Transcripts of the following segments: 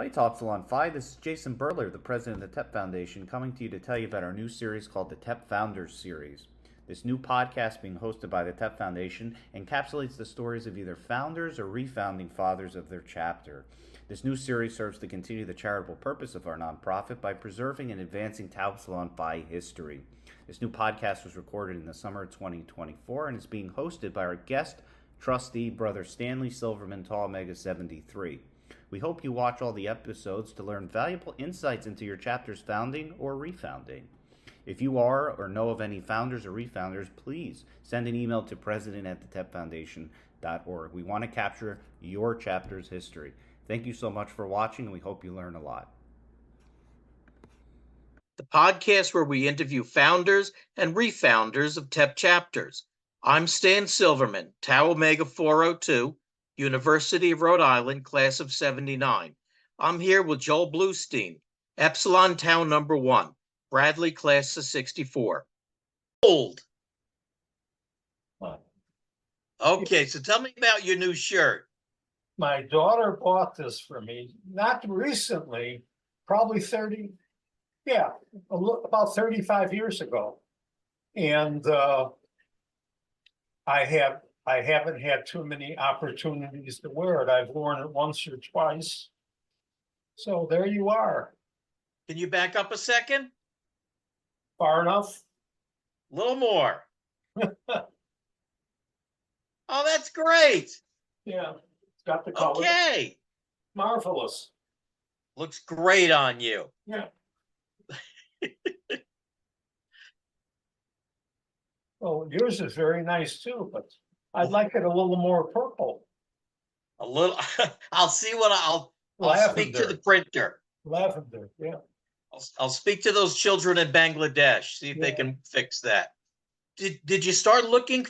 Hi, Tau Epsilon Phi. This is Jason Burler, the president of the TEP Foundation, coming to you to tell you about our new series called the TEP Founders Series. This new podcast, being hosted by the TEP Foundation, encapsulates the stories of either founders or refounding fathers of their chapter. This new series serves to continue the charitable purpose of our nonprofit by preserving and advancing Tau Epsilon Phi history. This new podcast was recorded in the summer of 2024 and is being hosted by our guest, Trustee, Brother Stanley Silverman, Tau Omega 73. We hope you watch all the episodes to learn valuable insights into your chapter's founding or refounding. If you are or know of any founders or refounders, please send an email to president@thetepfoundation.org. We want to capture your chapter's history. Thank you so much for watching, and we hope you learn a lot. The podcast where we interview founders and refounders of TEP chapters. I'm Stan Silverman, Tau Omega 402, University of Rhode Island, class of 79. I'm here with Joel Blustein, Epsilon Tau number 1, Bradley, class of 64. Old. Okay, so tell me about your new shirt. My daughter bought this for me, not recently, probably about 35 years ago. And I haven't had too many opportunities to wear it. I've worn it once or twice. So there you are. Can you back up a second? Far enough? A little more. Oh, that's great. Yeah, it's got the color. Okay. Marvelous. Looks great on you. Yeah. Oh, yours is very nice too, but I'd like it a little more purple. A little. I'll see what I'll speak to the printer. Lavender, yeah. I'll speak to those children in Bangladesh, see if they can fix that. Did you start looking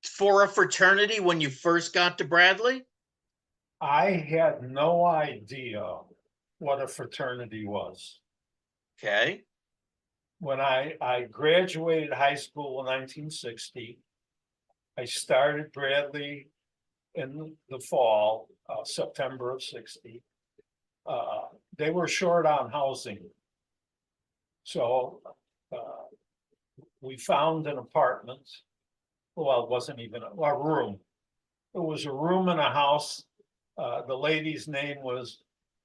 for a fraternity when you first got to Bradley? I had no idea what a fraternity was. Okay. When I graduated high school in 1960, I started Bradley in the fall, September of 60. They were short on housing. So we found an apartment. Well, it wasn't even a room. It was a room in a house. The lady's name was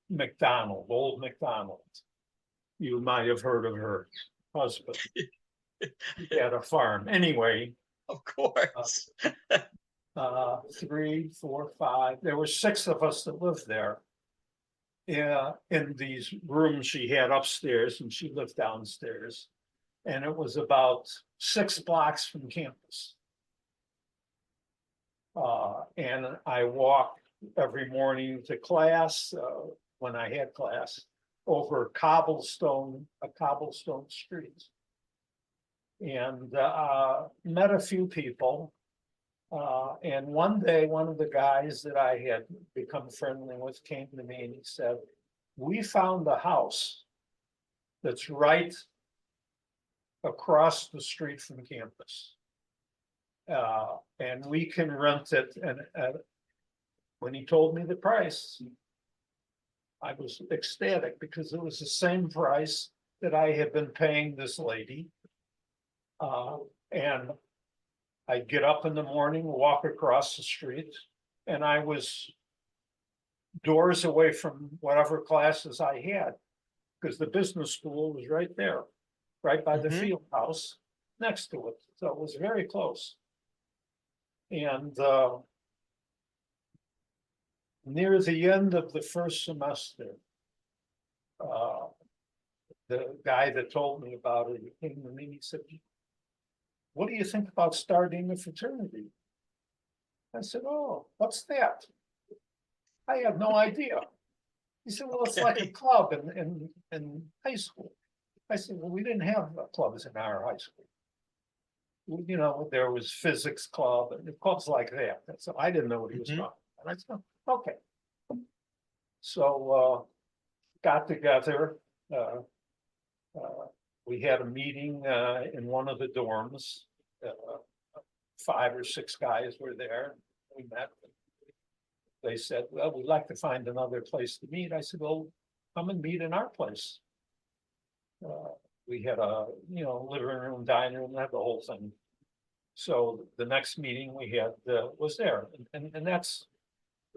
McDonald, Old McDonald. You might have heard of her husband. He had a farm. Anyway. Of course. 3, 4, 5. There were 6 of us that lived there. In these rooms she had upstairs, and she lived downstairs. And it was about 6 blocks from campus. And I walked every morning to class, when I had class, over a cobblestone street. And met a few people. And one day, one of the guys that I had become friendly with came to me and he said, "We found a house that's right across the street from campus. And we can rent it." And when he told me the price, I was ecstatic because it was the same price that I had been paying this lady. And I'd get up in the morning, walk across the street, and I was doors away from whatever classes I had, because the business school was right there, right by the field house next to it. So it was very close. And near the end of the first semester, the guy that told me about it, he came to me and he said, "What do you think about starting a fraternity?" I said, "Oh, what's that?" I have no idea. He said, "Well, it's like a club in high school." I said, "Well, we didn't have clubs in our high school. You know, there was physics club and clubs like that." So I didn't know what he was talking about. And I said, "Okay." So got together. We had a meeting in one of the dorms. 5 or 6 guys were there. We met. they said, well, we'd like to find another place to meet. I said, well, come and meet in our place. We had a, living room, dining room, had the whole thing. So the next meeting we had was there, and that's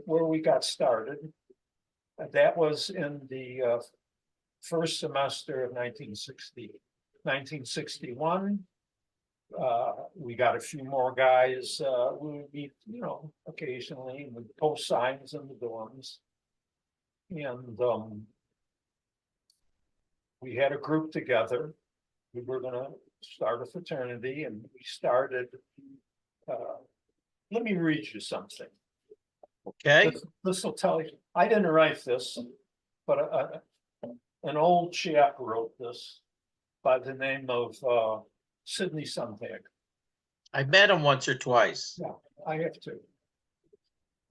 where we got started. That was in the first semester of 1960. 1961, we got a few more guys. We would meet, occasionally, and we'd post signs in the dorms. And we had a group together. We were going to start a fraternity, and we started. Let me read you something. Okay. This will tell you. I didn't write this, but an old chap wrote this by the name of Sidney Sontag. I met him once or twice. Yeah, I have to.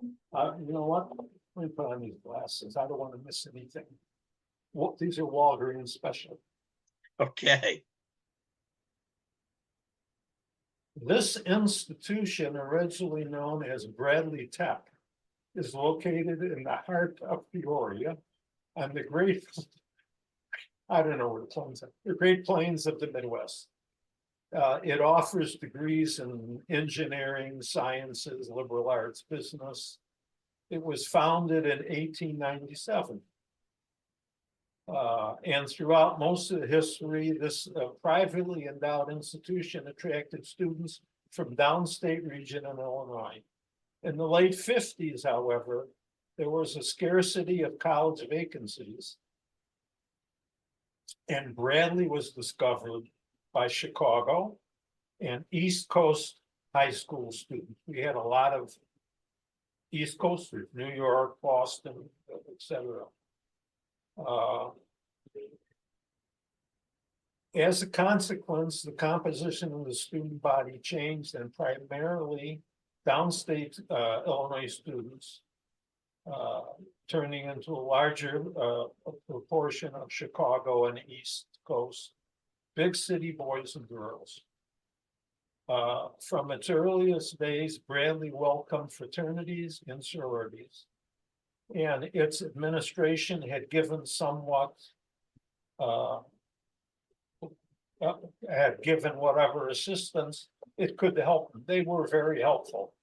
You know what? Let me put on these glasses. I don't want to miss anything. Well, these are Walgreens special. Okay. This institution, originally known as Bradley TEP, is located in the heart of Peoria on the great, I don't know where the plains are, the Great Plains of the Midwest. It offers degrees in engineering, sciences, liberal arts, business. It was founded in 1897. And throughout most of the history, this privately endowed institution attracted students from downstate region in Illinois. In the late 50s, however, there was a scarcity of college vacancies, and Bradley was discovered by Chicago and East Coast high school students. We had a lot of East Coasters, New York, Boston, etc. As a consequence, the composition of the student body changed, and primarily downstate Illinois students, turning into a larger proportion of Chicago and East Coast, big city boys and girls. From its earliest days, Bradley welcomed fraternities and sororities, and its administration had given somewhat, had given whatever assistance it could help them. They were very helpful.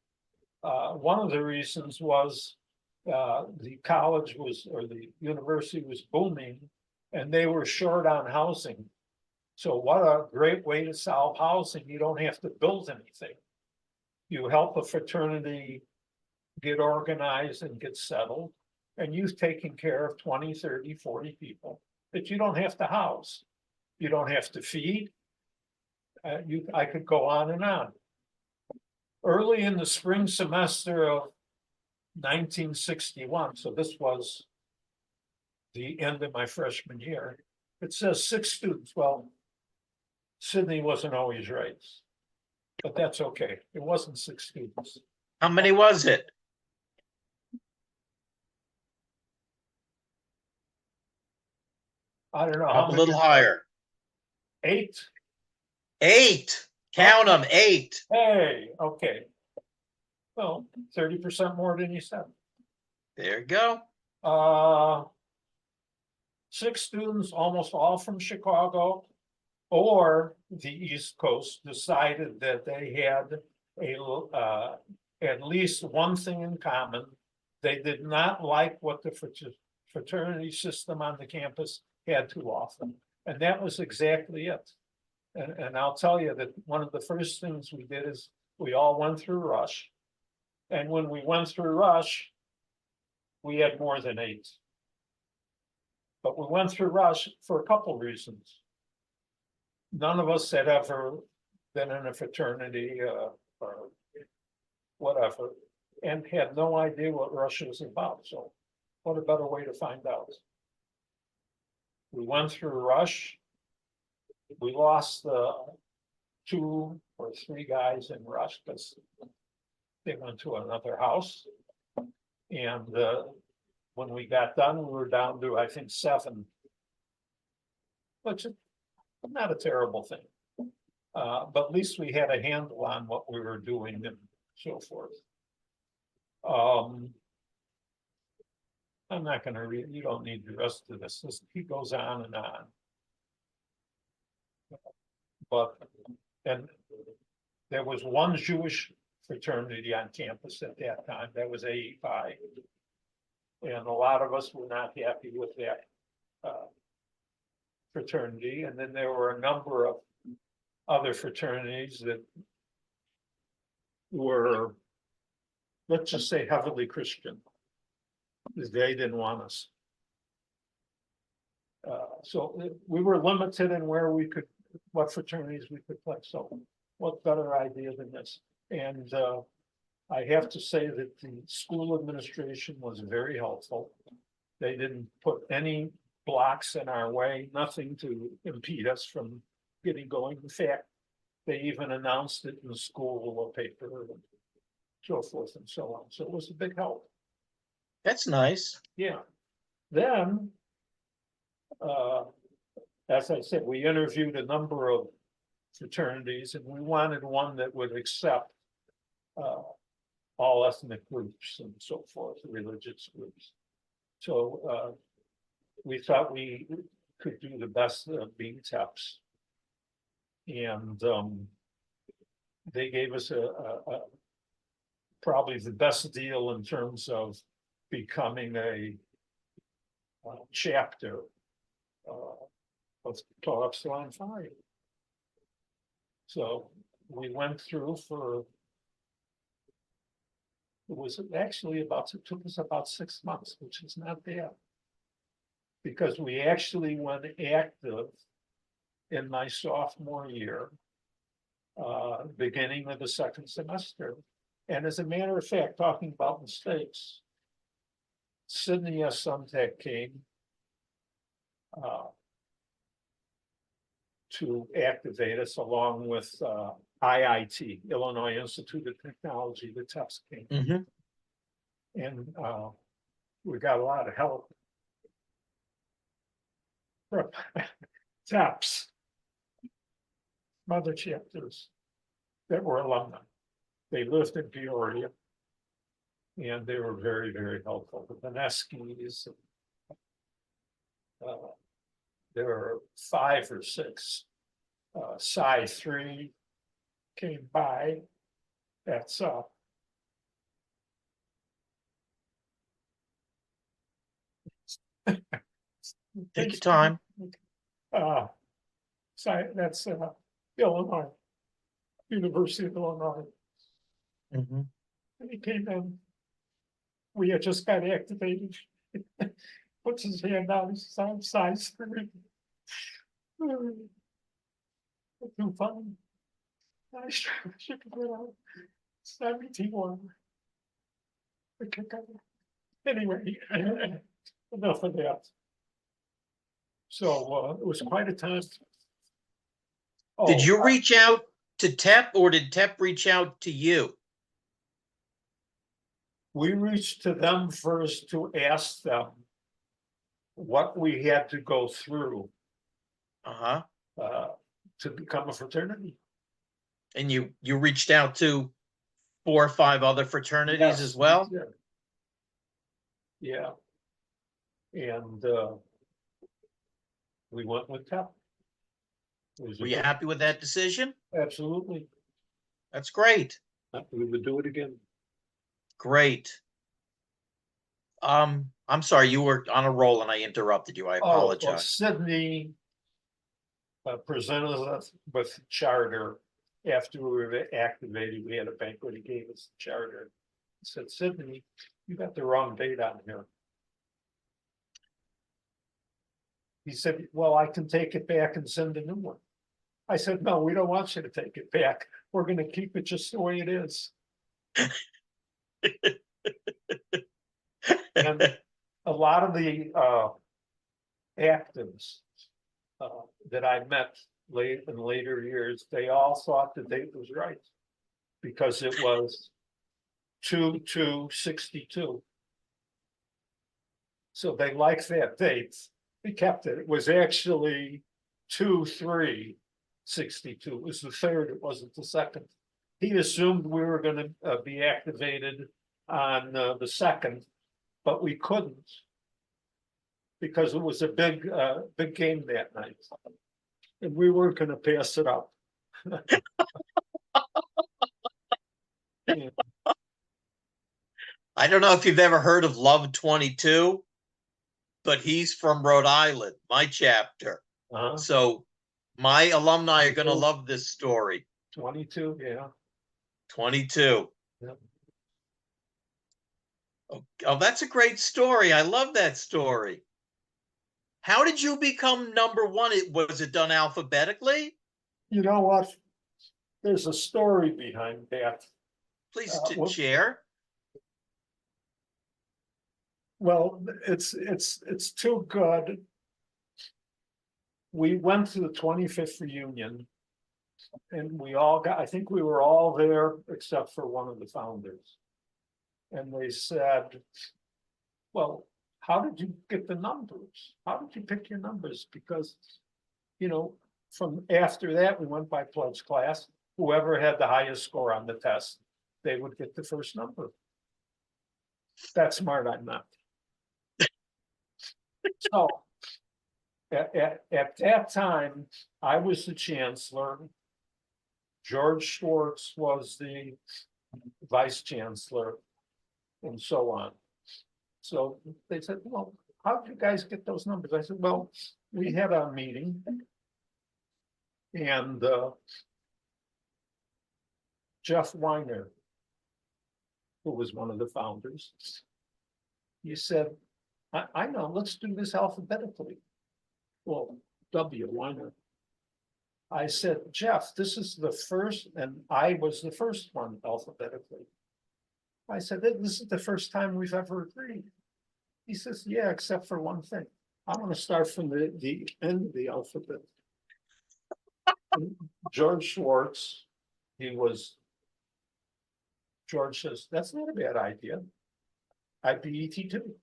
One of the reasons was the college was, or the university was booming, and they were short on housing. So what a great way to solve housing. You don't have to build anything. You help a fraternity get organized and get settled, and you've taken care of 20, 30, 40 people that you don't have to house. You don't have to feed. I could go on and on. Early in the spring semester of 1961, so this was the end of my freshman year, it says 6 students. Well, Sidney wasn't always right, but that's okay. It wasn't 6 students. How many was it? I don't know. A little higher. 8? 8. Count them, 8. Hey, okay. Well, 30% more than you said. There you go. 6 students, almost all from Chicago or the East Coast, decided that they had at least one thing in common. They did not like what the fraternity system on the campus had to offer. And that was exactly it. And I'll tell you that one of the first things we did is we all went through Rush. And when we went through Rush, we had more than 8. But we went through Rush for a couple reasons. None of us had ever been in a fraternity or whatever, and had no idea what Rush was about. So what a better way to find out. We went through Rush. We lost 2 or 3 guys in Rush because they went to another house. And when we got done, we were down to, I think, 7, which is not a terrible thing. But at least we had a handle on what we were doing and so forth. I'm not gonna read, you don't need the rest of this. He goes on and on. But, and there was one Jewish fraternity on campus at that time, that was AEPhi. And a lot of us were not happy with that fraternity, and then there were a number of other fraternities that were, let's just say, heavily Christian. Because they didn't want us. So we were limited in where we could, what fraternities we could play. So what better idea than this? And I have to say that the school administration was very helpful. They didn't put any blocks in our way, nothing to impede us from getting going. In fact, they even announced it in the school paper and so forth and so on. So it was a big help. That's nice. Yeah. Then, as I said, we interviewed a number of fraternities, and we wanted one that would accept all ethnic groups and so forth, religious groups. So we thought we could do the best being TEPs. And they gave us a probably the best deal in terms of becoming a chapter of Tau Epsilon Phi. So we went through for, it was actually about, it took us about 6 months, which is not bad. Because we actually went active in my sophomore year, beginning of the second semester. And as a matter of fact, talking about mistakes, Sydney Assumptek came to activate us along with IIT, Illinois Institute of Technology, the TEPs came. Mm-hmm. And we got a lot of help from TEPs, other chapters that were alumni. They lived in Peoria, and they were very, very helpful. The Beneskis, there were 5 or 6. Psi 3 came by. That's Take your time. That's Illinois, University of Illinois. Mm-hmm. And he came in. We had just got activated. Puts his hand out, he says, size 3. Too funny. I should get out. 71. Anyway, enough of that. So it was quite a time. Did you reach out to TEP, or did TEP reach out to you? We reached to them first to ask them what we had to go through to become a fraternity. And you reached out to 4 or 5 other fraternities as well? Yeah. And we went with TEP. Were you happy with that decision? Absolutely. That's great. We would do it again. Great. I'm sorry, you were on a roll and I interrupted you. I apologize. Well, Sydney presented us with charter after we were activated. We had a banquet. He gave us the charter. He said, Sydney, you got the wrong date on here. He said, well, I can take it back and send a new one. I said, no, we don't want you to take it back. We're going to keep it just the way it is. And a lot of the actives that I met in later years, they all thought the date was right because it was 2/2/62. So they liked that date. We kept it. It was actually 2/3/62. It was the 3rd. It wasn't the 2nd. He assumed we were going to be activated on the 2nd, but we couldn't because it was a big game that night. And we weren't gonna pass it up. Yeah. I don't know if you've ever heard of Love 22, but he's from Rhode Island, my chapter. Uh-huh. So my alumni are going to love this story. 22, yeah. 22. Yeah. Oh, that's a great story. I love that story. How did you become number one? Was it done alphabetically? You know what? There's a story behind that. Please Well, share. well, it's too good. We went to the 25th reunion, and we all got, I think we were all there except for one of the founders. And they said, well, how did you get the numbers? How did you pick your numbers? Because, you know, from after that, we went by pledge class. Whoever had the highest score on the test, they would get the first number. That's smart, I'm not. So at that time, I was the chancellor. George Schwartz was the vice chancellor, and so on. So they said, well, how did you guys get those numbers? I said, well, we had a meeting, and Jeff Weiner, who was one of the founders, he said, I know, let's do this alphabetically. Well, W, Weiner. I said, Jeff, this is the first, and I was the first one alphabetically. I said, this is the first time we've ever agreed. He says, yeah, except for one thing. I'm going to start from the end of the alphabet. George Schwartz, George says, that's not a bad idea. I'd be ET too.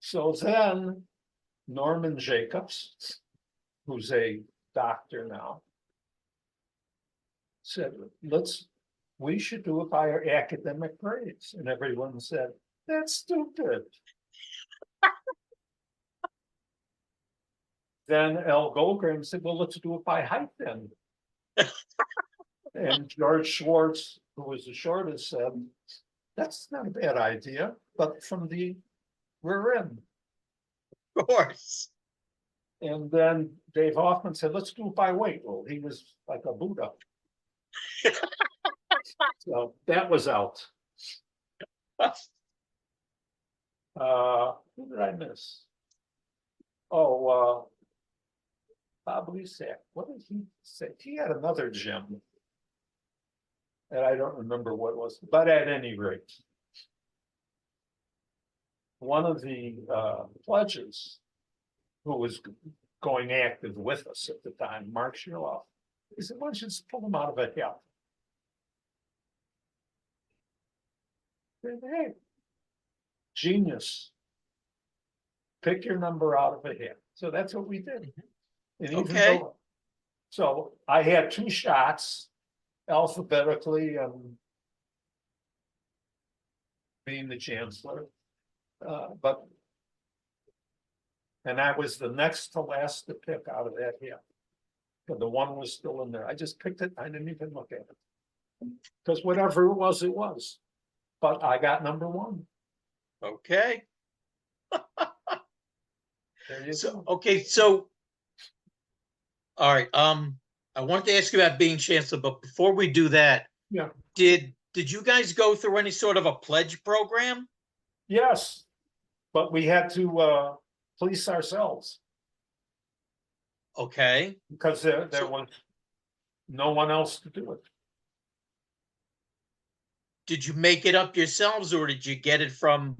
So then Norman Jacobs, who's a doctor now, said, we should do it by our academic grades. And everyone said, that's stupid. Then L. Goldgram said, well, let's do it by height then. And George Schwartz, who was the shortest, said, that's not a bad idea, but from the rear end. Of course. And then Dave Hoffman said, let's do it by weight. Well, he was like a Buddha. So that was out. Who did I miss? Oh, Bob Lisak. What did he say? He had another gem. And I don't remember what it was, but at any rate, one of the pledges who was going active with us at the time, Mark Sherlock, he said, why don't you just pull him out of a hat? Hey, genius. Pick your number out of a hat. So that's what we did. And Okay. So I had 2 shots alphabetically and being the chancellor. And I was the next to last to pick out of that hat. But the one was still in there. I just picked it. I didn't even look at it. Because whatever it was. But I got number 1. Okay. There you So, go. okay, so, all right, I wanted to ask you about being chancellor, but before we do that, Yeah. did you guys go through any sort of a pledge program? Yes, but we had to police ourselves Okay, because there was no one else to do it. did you make it up yourselves, or did you get it from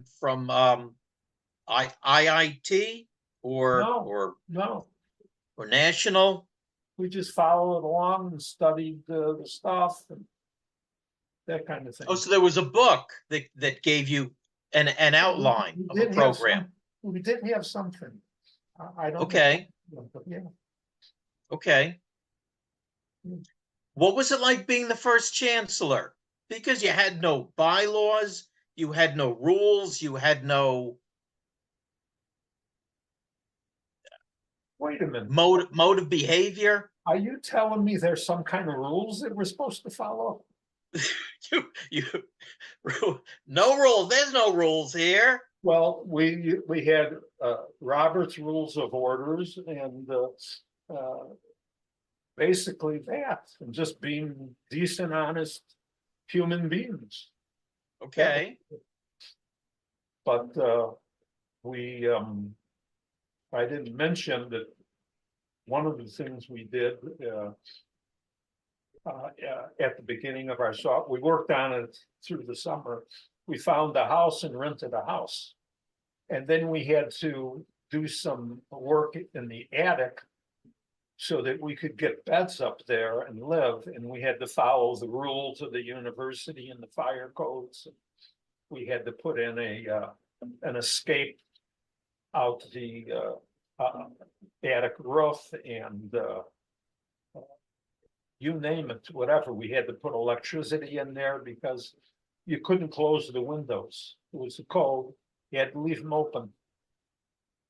IIT or No, or national? we just followed along and studied the stuff and that kind of thing. Oh, so there was a book that gave you an outline of a program. We did have something. I don't. Okay. Know, but yeah. Okay. What was it like being the first chancellor? Because you had no bylaws, you had no rules, you had no Wait a minute. Mode of behavior? Are you telling me there's some kind of rules that we're supposed to follow? You no rules. There's no rules here. Well, we had Robert's Rules of Orders and basically that, and just being decent, honest human beings. Okay. But I didn't mention that one of the things we did at the beginning of our we worked on it through the summer. We found a house and rented a house. And then we had to do some work in the attic so that we could get beds up there and live. And we had to follow the rules of the university and the fire codes. We had to put in an escape out the attic roof and you name it, whatever. We had to put electricity in there because you couldn't close the windows. It was a code. You had to leave them open.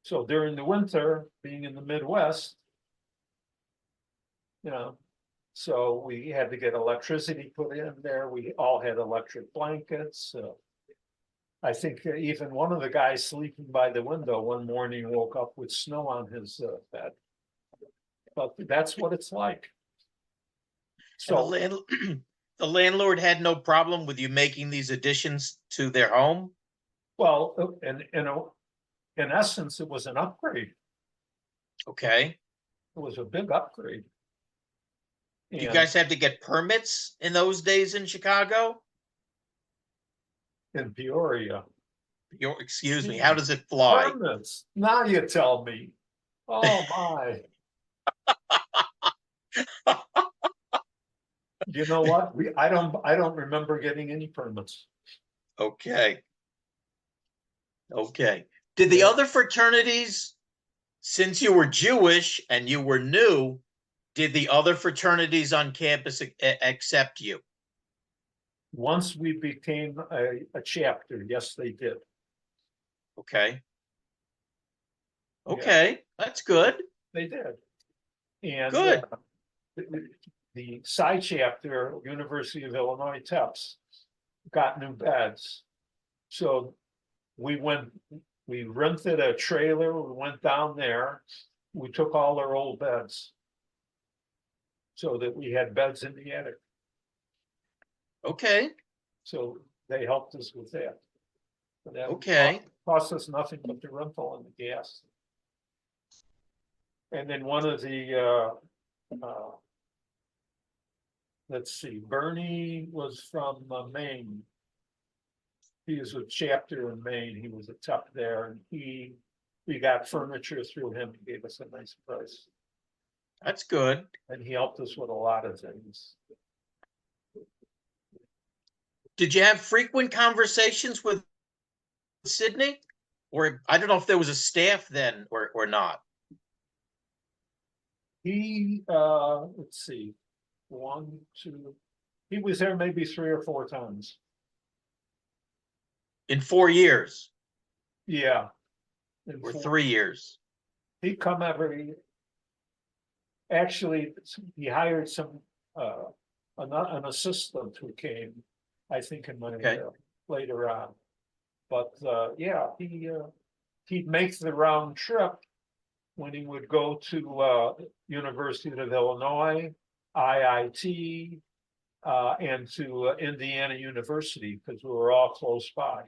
So during the winter, being in the Midwest, so we had to get electricity put in there. We all had electric blankets. I think even one of the guys sleeping by the window one morning woke up with snow on his bed. But that's what it's like. So the landlord had no problem with you making these additions to their home? Well, in essence, it was an upgrade. Okay. It was a big upgrade. You guys had to get permits in those days in Chicago? In Peoria. Excuse me, how does it fly? Permits. Now you tell me. Oh my. You know what? I don't remember getting any permits. Okay. Okay. Did the other fraternities, since you were Jewish and you were new, did the other fraternities on campus accept you? Once we became a chapter, yes, they did. Okay. Okay, that's good. They did. And good. The side chapter, University of Illinois TEPS, got new beds. So we rented a trailer, we went down there, we took all their old beds so that we had beds in the attic. Okay. So they helped us with that. Okay. Cost us nothing but the rental and the gas. And then one of the let's see, Bernie was from Maine. He was a chapter in Maine. He was a TEP there, and we got furniture through him. He gave us a nice price. That's good. And he helped us with a lot of things. Did you have frequent conversations with Sydney? Or I don't know if there was a staff then or not. He, let's see, he was there maybe 3 or 4 times. In 4 years? Yeah. Or 3 years? He'd come actually, he hired an assistant who came, I think in my later on. But yeah, he'd make the round trip when he would go to University of Illinois, IIT, and to Indiana University, because we were all close by.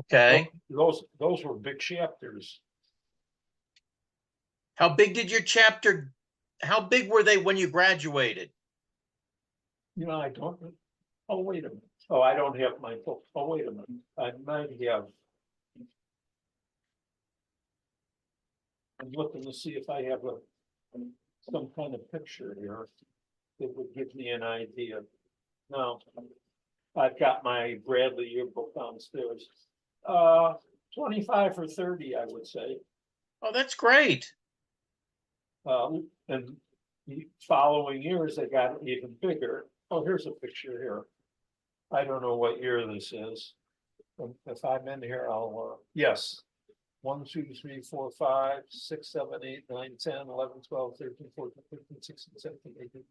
Okay. Those were big chapters. How big did your chapter, how big were they when you graduated? I don't, oh, wait a minute. Oh, I don't have my book. Oh, wait a minute. I might have. I'm looking to see if I have some kind of picture here that would give me an idea. No, I've got my Bradley yearbook downstairs. 25 or 30, I would say. Oh, that's great. And the following years, they got even bigger. Oh, here's a picture here. I don't know what year this is. If I'm in here, I'll, yes. 1, 2, 3, 4, 5, 6, 7, 8, 9, 10, 11, 12, 13, 14, 15, 16, 17, 18.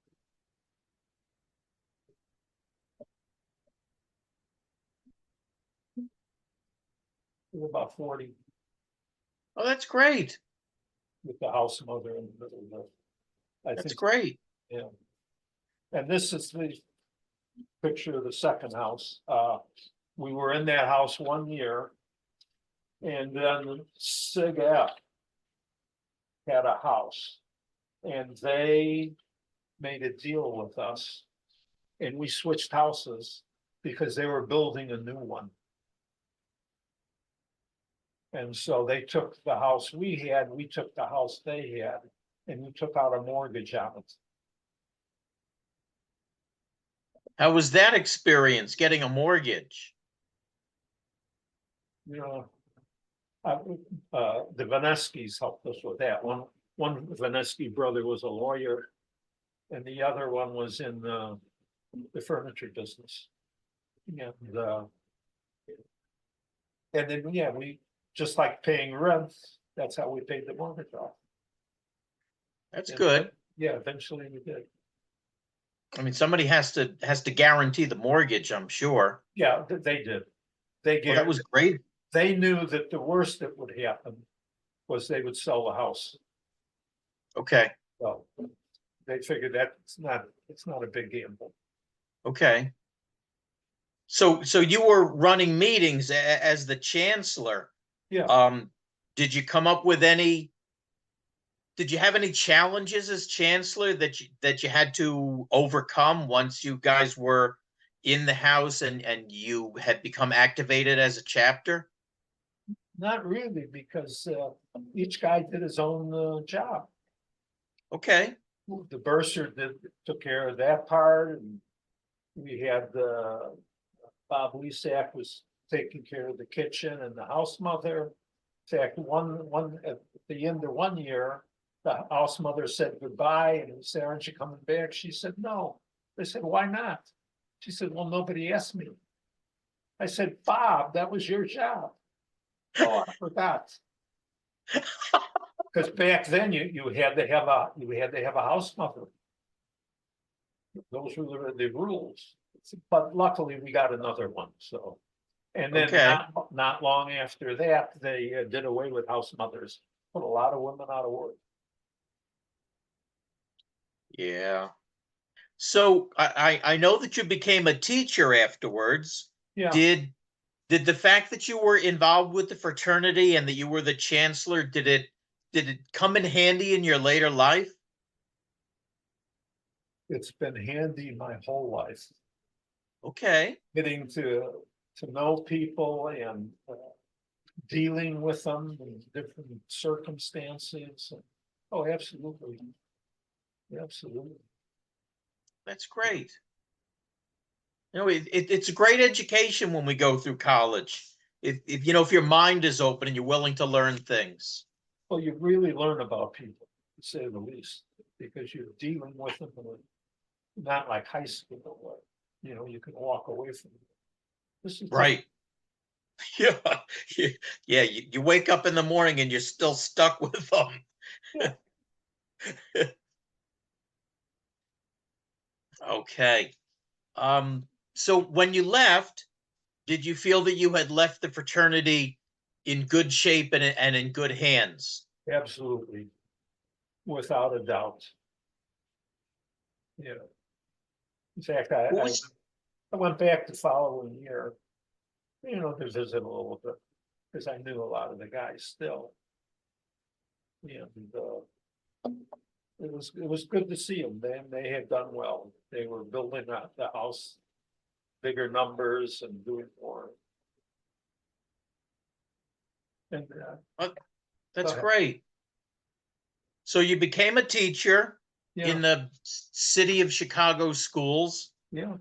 We're about 40 Oh, that's great. with the house mother in the middle of it. I That's think, great. yeah. And this is the picture of the second house. We were in that house 1 year. And then Sig F had a house. And they made a deal with us. And we switched houses because they were building a new one. And so they took the house we had, we took the house they had, and we took out a mortgage on it. How was that experience getting a mortgage? You know, the Vaneskis helped us with that. One Vaneski brother was a lawyer, and the other one was in the furniture business. And then, yeah, we just like paying rent. That's how we paid the mortgage off. That's And good. Yeah, eventually we did. I mean, somebody has to guarantee the mortgage, I'm sure. Yeah, they did. They Well, that was great. They knew that the worst that would happen was they would sell the house. Okay. So they figured that it's not a big gamble. Okay. So you were running meetings as the chancellor. Yeah. Did you come up with any? Did you have any challenges as chancellor that you had to overcome once you guys were in the house and you had become activated as a chapter? Not really, because each guy did his own job. Okay. The bursar took care of that part, and we had Bob Lisak was taking care of the kitchen and the house mother. In fact, one at the end of 1 year, the house mother said goodbye, and he said, "Aren't you coming back?" She said, "No." They said, "Why not?" She said, "Well, nobody asked me." I said, "Bob, that was your job." "Oh, I forgot." Because back then you had to have a house mother. Those were the rules. But luckily we got another one, so. And then Okay. not long after that, they did away with house mothers, put a lot of women out of work. Yeah. So I know that you became a teacher afterwards. Yeah, Did the fact that you were involved with the fraternity and that you were the chancellor, did it come in handy in your later life? it's been handy my whole life, Okay. getting to know people and dealing with them in different circumstances. Oh, absolutely. Absolutely. That's great. You know, it's a great education when we go through college. If you know, if your mind is open and you're willing to learn things. Well, you really learn about people, to say the least, because you're dealing with them, not like high school, where, you can walk away from it. This is Right. Yeah. Yeah. You wake up in the morning and you're still stuck with them. Yeah. Okay. So when you left, did you feel that you had left the fraternity in good shape and in good hands? Absolutely, without a doubt. Yeah. In fact, I went back the following year, to visit a little bit, because I knew a lot of the guys still. And it was good to see them. They had done well. They were building the house, bigger numbers and doing more. And That's great. So you became a teacher in the city of Chicago schools. Yeah.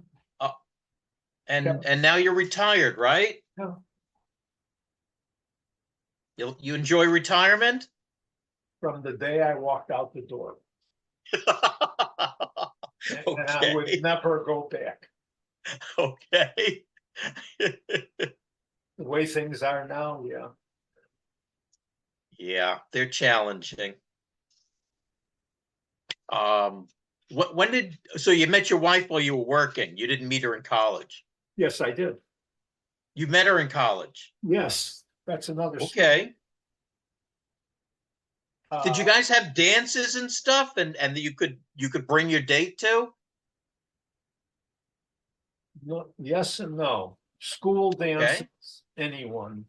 And now you're retired, right? Yeah. You enjoy retirement? From the day I walked out the door. And I would Okay. never go back. Okay. The way things are now, yeah. Yeah, they're challenging. So you met your wife while you were working? You didn't meet her in college? Yes, I did. You met her in college? Yes, that's another story. Okay. Did you guys have dances and stuff, and you could bring your date to? No, yes and no. School dances, Okay. anyone.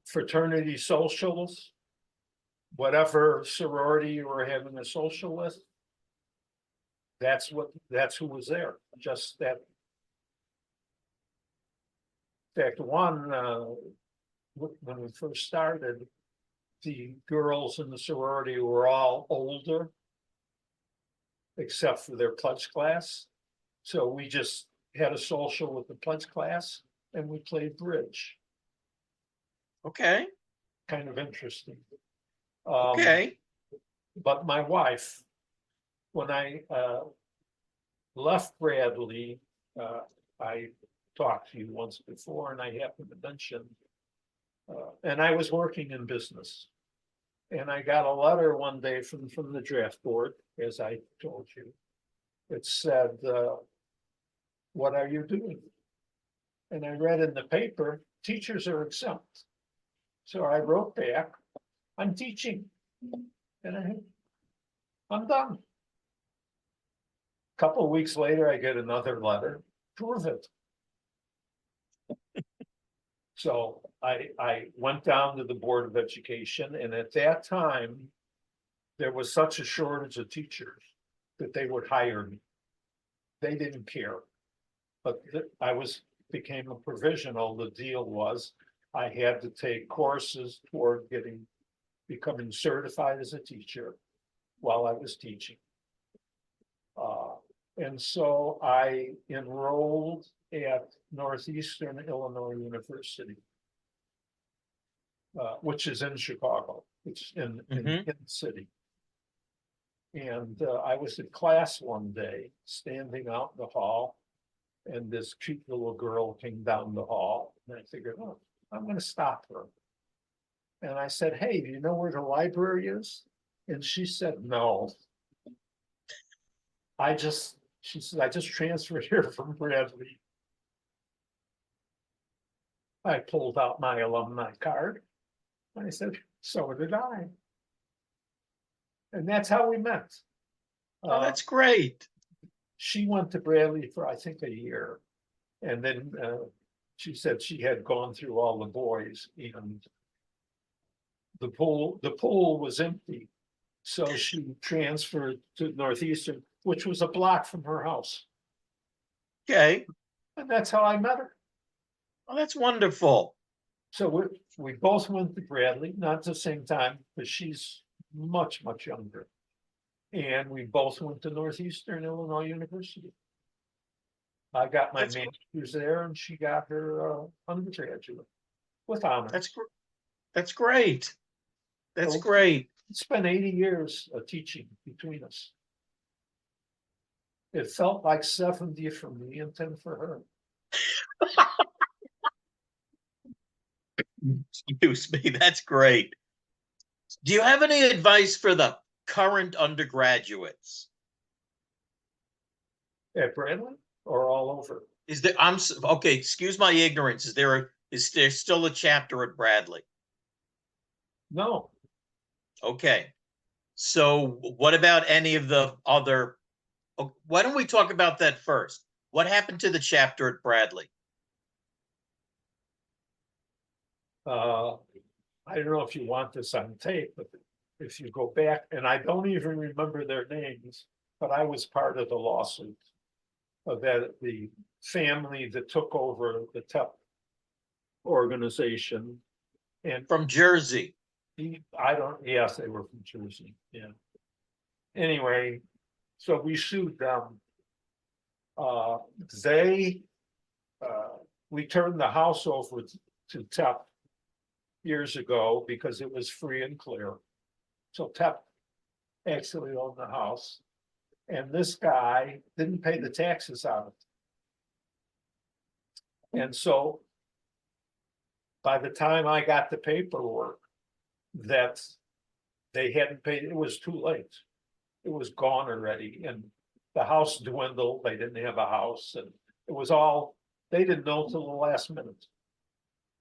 Fraternity socials, whatever sorority you were having a social with. That's who was there. Just that. In fact, when we first started, the girls in the sorority were all older, except for their pledge class. So we just had a social with the pledge class and we played bridge. Okay. Kind of interesting. Okay. But my wife, when I left Bradley, I talked to you once before, and I happened to mention, and I was working in business. And I got a letter one day from the draft board, as I told you. It said, what are you doing? And I read in the paper, teachers are exempt. So I wrote back, I'm teaching. And I'm done. A couple of weeks later, I get another letter, prove it. So I went down to the Board of Education, and at that time, there was such a shortage of teachers that they would hire me. They didn't care. But became a provisional. The deal was I had to take courses toward becoming certified as a teacher while I was teaching. And so I enrolled at Northeastern Illinois University, which is in Chicago. It's in the city. And I was in class one day, standing out in the hall, and this cute little girl came down the hall, and I figured, oh, I'm going to stop her. And I said, hey, do you know where the library is? And she said, no. She said, I just transferred here from Bradley. I pulled out my alumni card. And I said, so did I. And that's how we met. Oh, that's great. She went to Bradley for, I think, a year. And then she said she had gone through all the boys, and the pool was empty. So she transferred to Northeastern, which was a block from her house. Okay. And that's how I met her. Oh, that's wonderful. So we both went to Bradley, not at the same time, but she's much, much younger. And we both went to Northeastern Illinois University. I got my master's there, and she got her undergraduate with honors. That's great. That's great. It's been 80 years of teaching between us. It felt like 70 for me and 10 for her. Excuse me. That's great. Do you have any advice for the current undergraduates? At Bradley or all over? Okay, excuse my ignorance. Is there still a chapter at Bradley? No. Okay. So what about any of the other? Why don't we talk about that first? What happened to the chapter at Bradley? I don't know if you want this on tape, but if you go back, and I don't even remember their names, but I was part of the lawsuit of the family that took over the TEP organization. And from Jersey. Yes, they were from Jersey. Yeah. Anyway, so we sued them. We turned the house over to TEP years ago because it was free and clear. So TEP actually owned the house, and this guy didn't pay the taxes on it. And so by the time I got the paperwork, that they hadn't paid. It was too late. It was gone already, and the house dwindled. They didn't have a house, and it was all, they didn't know till the last minute.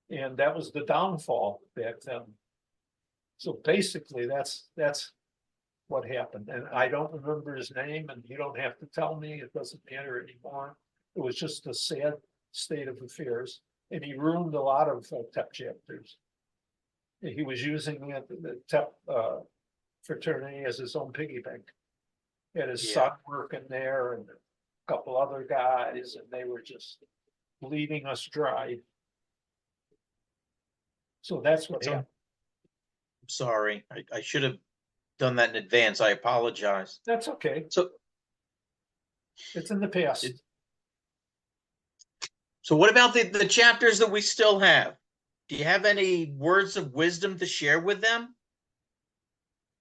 And that was the downfall back then. So basically, that's what happened. And I don't remember his name, and you don't have to tell me, it doesn't matter anymore. It was just a sad state of affairs, and he ruined a lot of TEP chapters. He was using the TEP fraternity as his own piggy bank. He had his son working there and a couple other guys, and they were just bleeding us dry. So that's what happened. I'm sorry. I should have done that in advance. I apologize. That's okay. So it's in the past. So what about the chapters that we still have? Do you have any words of wisdom to share with them?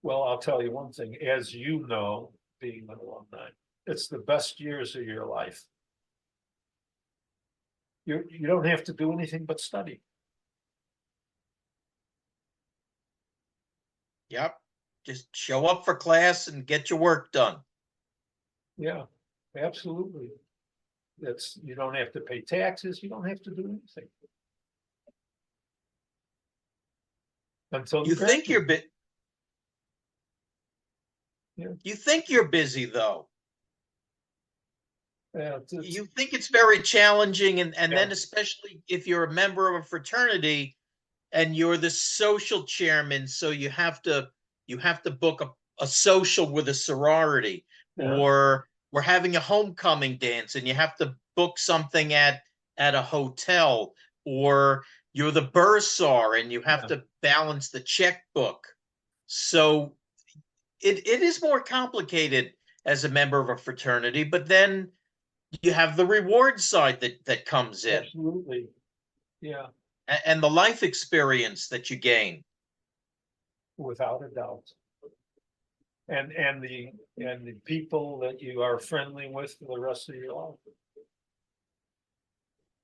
Well, I'll tell you one thing, as you know, being an alumni, it's the best years of your life. You don't have to do anything but study. Yep. Just show up for class and get your work done. Yeah, absolutely. You don't have to pay taxes. You don't have to do anything. Until you think you're You think you're busy though. Yeah, you think it's very challenging, and then especially if you're a member of a fraternity and you're the social chairman, so you have to book a social with a sorority, or we're having a homecoming dance and you have to book something at a hotel, or you're the bursar and you have to balance the checkbook. So it is more complicated as a member of a fraternity, but then you have the reward side that comes in. Absolutely. Yeah. And the life experience that you gain. Without a doubt. And the people that you are friendly with for the rest of your life.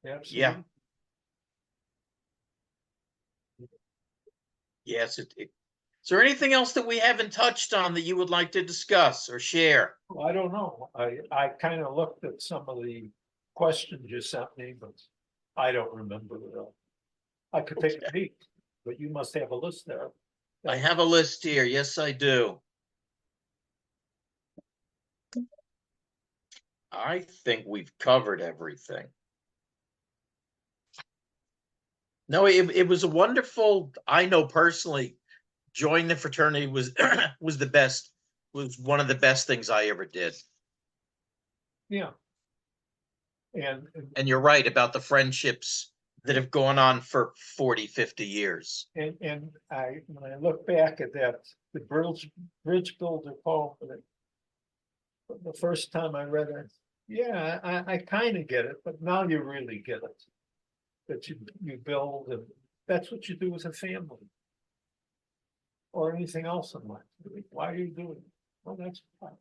Absolutely. Yeah. Yes. Is there anything else that we haven't touched on that you would like to discuss or share? Well, I don't know. I kind of looked at some of the questions you sent me, but I don't remember it all. I could take a peek, but you must have a list there. I have a list here. Yes, I do. I think we've covered everything. No, it was a wonderful, I know personally, joining the fraternity was the best, was one of the best things I ever did. Yeah. And you're right about the friendships that have gone on for 40, 50 years. And when I look back at that, the Bridge Builder poem, the first time I read it, yeah, I kind of get it, but now you really get it. That you build, and that's what you do with a family. Or anything else in life. Why are you doing it? Well, that's fine.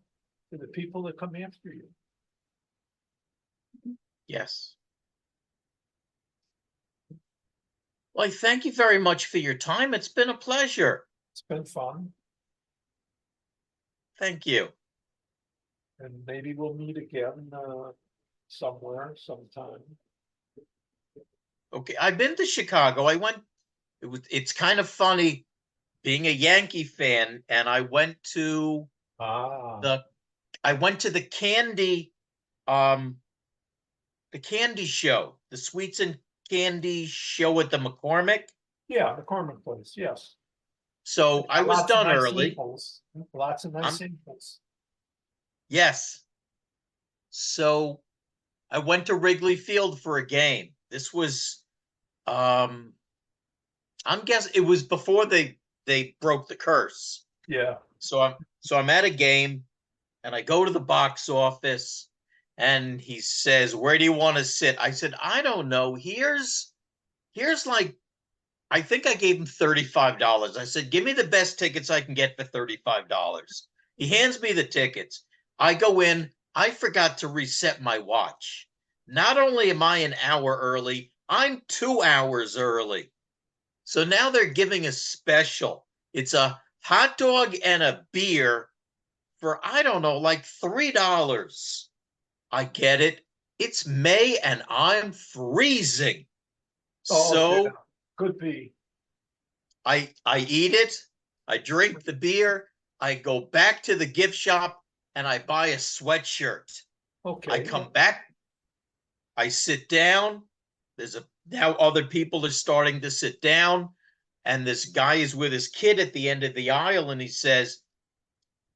To the people that come after you. Yes. Well, I thank you very much for your time. It's been a pleasure. It's been fun. Thank you. And maybe we'll meet again somewhere, sometime. Okay, I've been to Chicago. It's kind of funny being a Yankee fan, and I went to the candy show, the sweets and candy show at the McCormick. Yeah, McCormick place, yes. So I was done early. Samples. Lots of nice samples. Yes. So I went to Wrigley Field for a game. This was I'm guessing it was before they broke the curse. Yeah. So I'm at a game, and I go to the box office, and he says, "Where do you want to sit?" I said, "I don't know. Here's like," I think I gave him $35. I said, "Give me the best tickets I can get for $35. He hands me the tickets. I go in. I forgot to reset my watch. Not only am I an hour early, I'm 2 hours early. So now they're giving a special It's a hot dog and a beer for, I don't know, like $3. I get it. It's May and I'm freezing. Oh, yeah, So could be. I eat it, I drink the beer, I go back to the gift shop and I buy a sweatshirt. I Okay. come back, I sit down. Now other people are starting to sit down, and this guy is with his kid at the end of the aisle, and he says,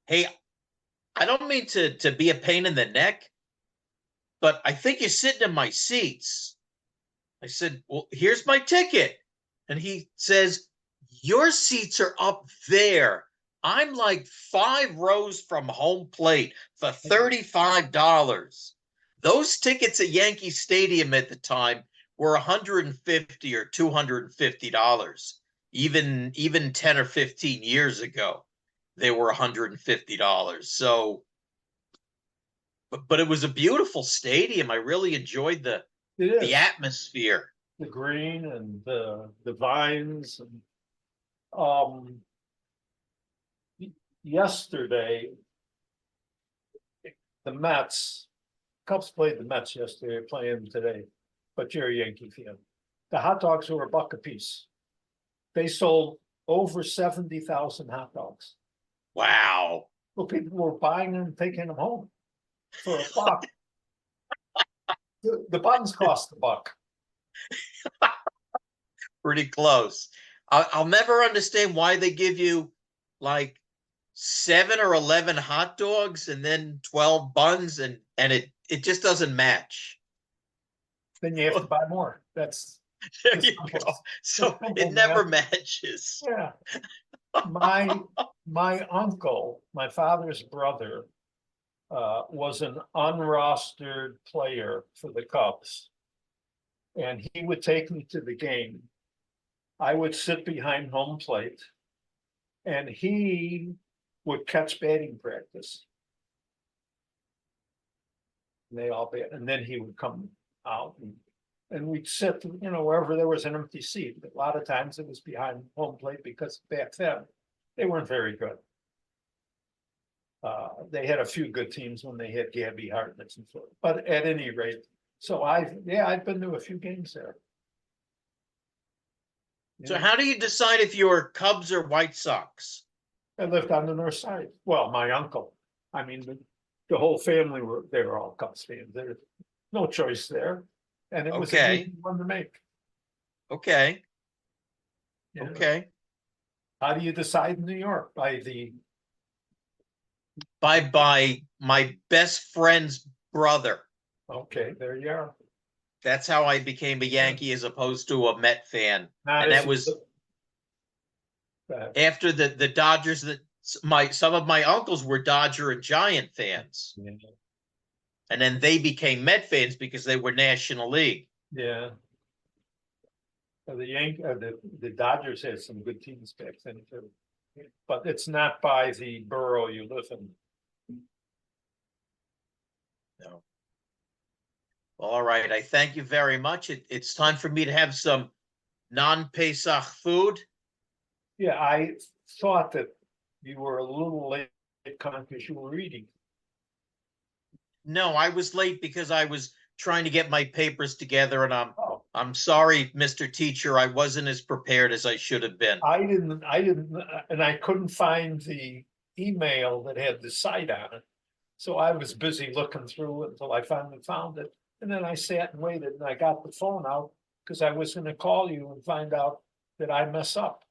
"Hey, I don't mean to be a pain in the neck, but I think you're sitting in my seats." I said, "Well, here's my ticket." And he says, "Your seats are up there. I'm like 5 rows from home plate for $35. Those tickets at Yankee Stadium at the time were $150 or $250. Even 10 or 15 years ago, they were $150. So, but it was a beautiful stadium. I really enjoyed It the is atmosphere. the green and the vines and um yesterday the Mets, Cubs played the Mets yesterday, playing today, but you're a Yankee fan. The hot dogs were $1 a piece. They sold over 70,000 hot dogs. Wow. Well, people were buying them and taking them home for $1. The buns cost $1. Pretty close. I'll never understand why they give you like 7 or 11 hot dogs and then 12 buns, and it just doesn't match. Then you have to buy more. That's There you go. So it never matches. yeah. My uncle, my father's brother, was an unrostered player for the Cubs. And he would take me to the game. I would sit behind home plate and he would catch batting practice. And they all bat, and then he would come out and we'd sit, wherever there was an empty seat. A lot of times it was behind home plate because back then they weren't very good. They had a few good teams when they had Gabby Hartnett and so, but at any rate, so I've been to a few games there. So how do you decide if you're Cubs or White Sox? I lived on the north side. Well, my uncle, I mean, the whole family they were all Cubs fans. There's no choice there. And it was an easy one to make. Okay. You know? Okay. How do you decide in New York? By my best friend's brother. Okay, there you are. That's how I became a Yankee as opposed to a Met fan. And that was after the Dodgers. Some of my uncles were Dodger and Giant fans. Yeah. And then they became Met fans because they were National League. Yeah. The Dodgers had some good teams back then too. But it's not by the borough you live in. No. All right. I thank you very much. It's time for me to have some non-Pesach food. Yeah, I thought that you were a little late because you were reading. No, I was late because I was trying to get my papers together, and I'm sorry, Mr. Teacher, I wasn't as prepared as I should have been. I didn't, and I couldn't find the email that had the site on it. So I was busy looking through it until I finally found it. And then I sat and waited and I got the phone out because I was gonna call you and find out that I mess up.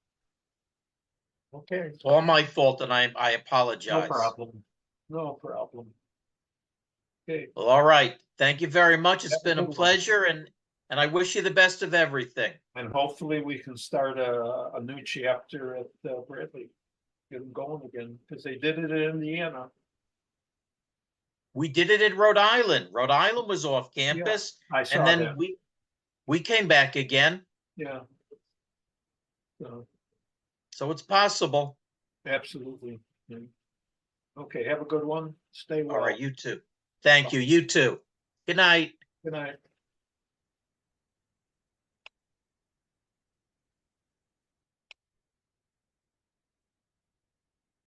Okay. It's all my fault, and I apologize. No problem. No problem. Okay. Well, all right. Thank you very much. It's been a pleasure, and I wish you the best of everything. And hopefully we can start a new chapter at Bradley. Get them going again, because they did it in Indiana. We did it in Rhode Island. Rhode Island was off campus, I saw and then that. we came back again. Yeah. So it's possible. Absolutely. Yeah. Okay, have a good one. Stay well. All right, you too. Thank you. You too. Good night. Good night.